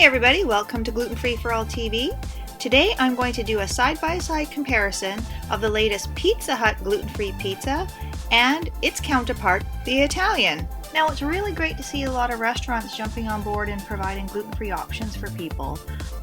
Hey everybody, welcome to Gluten Free for All TV. Today I'm going to do a side-by-side comparison of the latest Pizza Hut gluten-free pizza and its counterpart, the Italian. Now it's really great to see a lot of restaurants jumping on board and providing gluten-free options for people.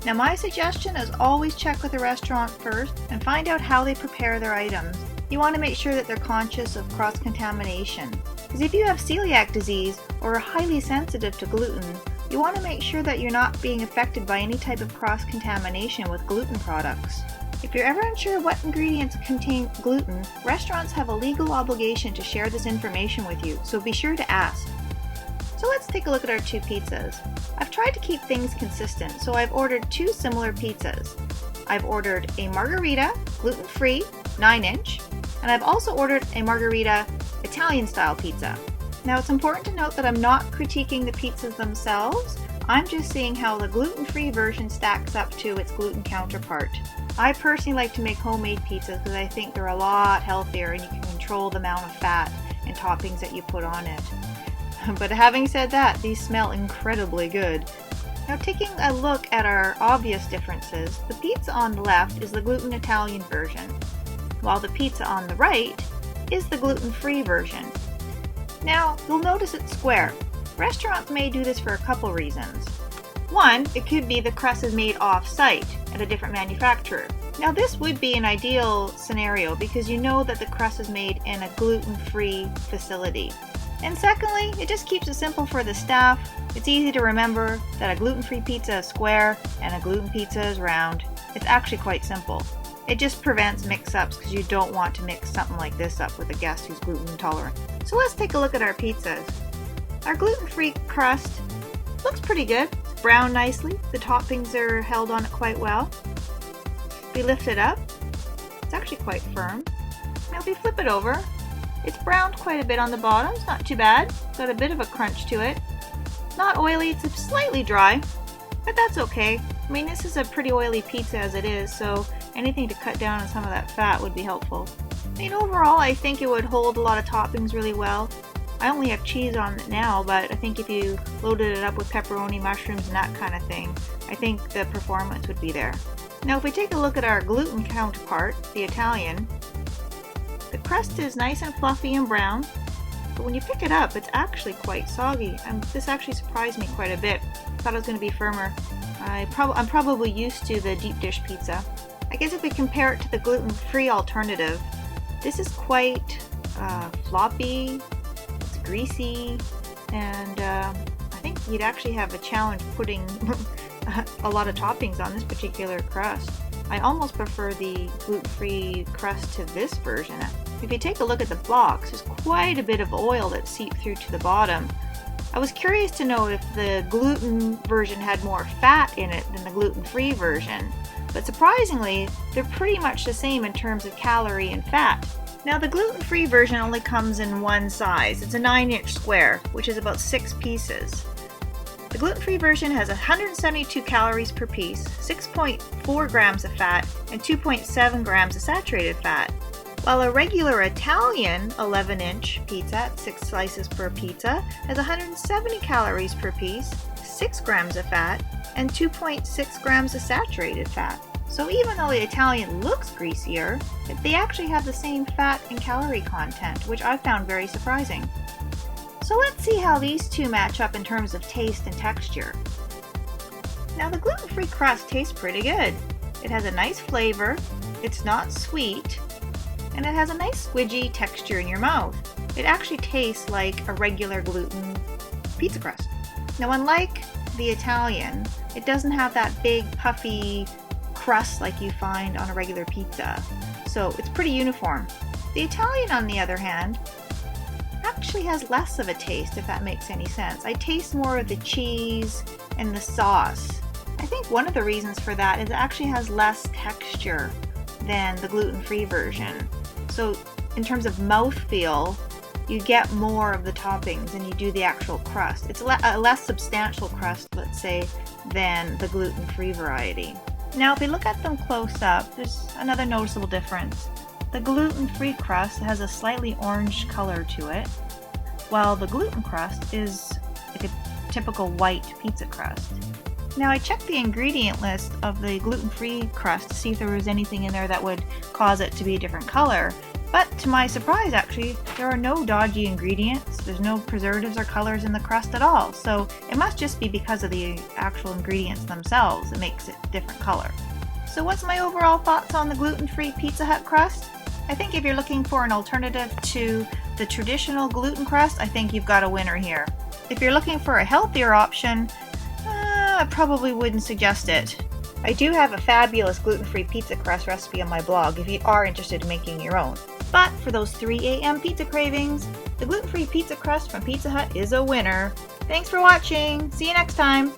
Now my suggestion is always check with the restaurant first and find out how they prepare their items. You want to make sure that they're conscious of cross-contamination. Because if you have celiac disease or are highly sensitive to gluten, you want to make sure that you're not being affected by any type of cross-contamination with gluten products. If you're ever unsure what ingredients contain gluten, restaurants have a legal obligation to share this information with you, so be sure to ask. So let's take a look at our two pizzas. I've tried to keep things consistent, so I've ordered two similar pizzas. I've ordered a margherita, gluten-free, 9-inch, and I've also ordered a margherita Italian-style pizza. Now it's important to note that I'm not critiquing the pizzas themselves, I'm just seeing how the gluten-free version stacks up to its gluten counterpart. I personally like to make homemade pizzas because I think they're a lot healthier and you can control the amount of fat and toppings that you put on it. But having said that, these smell incredibly good. Now taking a look at our obvious differences, the pizza on the left is the gluten Italian version, while the pizza on the right is the gluten-free version. Now, you'll notice it's square. Restaurants may do this for a couple reasons. One, it could be the crust is made off-site at a different manufacturer. Now this would be an ideal scenario because you know that the crust is made in a gluten-free facility. And secondly, it just keeps it simple for the staff. It's easy to remember that a gluten-free pizza is square and a gluten pizza is round. It's actually quite simple. It just prevents mix-ups because you don't want to mix something like this up with a guest who's gluten intolerant. So let's take a look at our pizzas. Our gluten-free crust looks pretty good. It's browned nicely. The toppings are held on it quite well. If we lift it up, it's actually quite firm. Now if we flip it over, it's browned quite a bit on the bottom. It's not too bad. It's got a bit of a crunch to it. Not oily, it's slightly dry, but that's okay. I mean, this is a pretty oily pizza as it is, so anything to cut down on some of that fat would be helpful. I mean, overall, I think it would hold a lot of toppings really well. I only have cheese on it now, but I think if you loaded it up with pepperoni, mushrooms, and that kind of thing, I think the performance would be there. Now, if we take a look at our gluten counterpart, the Italian, the crust is nice and fluffy and brown, but when you pick it up, it's actually quite soggy. This actually surprised me quite a bit. I thought it was going to be firmer. I'm probably used to the deep dish pizza. I guess if we compare it to the gluten-free alternative, this is quite floppy, it's greasy, and I think you'd actually have a challenge putting a lot of toppings on this particular crust. I almost prefer the gluten-free crust to this version. If you take a look at the box, there's quite a bit of oil that seeped through to the bottom. I was curious to know if the gluten version had more fat in it than the gluten-free version, but surprisingly, they're pretty much the same in terms of calorie and fat. Now the gluten-free version only comes in one size. It's a 9-inch square, which is about 6 pieces. The gluten-free version has 172 calories per piece, 6.4 grams of fat, and 2.7 grams of saturated fat. While a regular Italian 11-inch pizza at 6 slices per pizza has 170 calories per piece, 6 grams of fat, and 2.6 grams of saturated fat. So even though the Italian looks greasier, they actually have the same fat and calorie content, which I found very surprising. So let's see how these two match up in terms of taste and texture. Now the gluten-free crust tastes pretty good. It has a nice flavor, it's not sweet, and it has a nice squidgy texture in your mouth. It actually tastes like a regular gluten pizza crust. Now unlike the Italian, it doesn't have that big puffy crust like you find on a regular pizza, so it's pretty uniform. The Italian, on the other hand, actually has less of a taste, if that makes any sense. I taste more of the cheese and the sauce. I think one of the reasons for that is it actually has less texture than the gluten-free version. So in terms of mouthfeel, you get more of the toppings than you do the actual crust. It's a less substantial crust, let's say, than the gluten-free variety. Now if we look at them close up, there's another noticeable difference. The gluten-free crust has a slightly orange color to it, while the gluten crust is like a typical white pizza crust. Now I checked the ingredient list of the gluten-free crust to see if there was anything in there that would cause it to be a different color. But to my surprise, actually, there are no dodgy ingredients. There's no preservatives or colors in the crust at all. So it must just be because of the actual ingredients themselves that makes it a different color. So what's my overall thoughts on the gluten-free Pizza Hut crust? I think if you're looking for an alternative to the traditional gluten crust, I think you've got a winner here. If you're looking for a healthier option, I probably wouldn't suggest it. I do have a fabulous gluten-free pizza crust recipe on my blog if you are interested in making your own. But for those 3 a.m. pizza cravings, the gluten-free pizza crust from Pizza Hut is a winner. Thanks for watching. See you next time.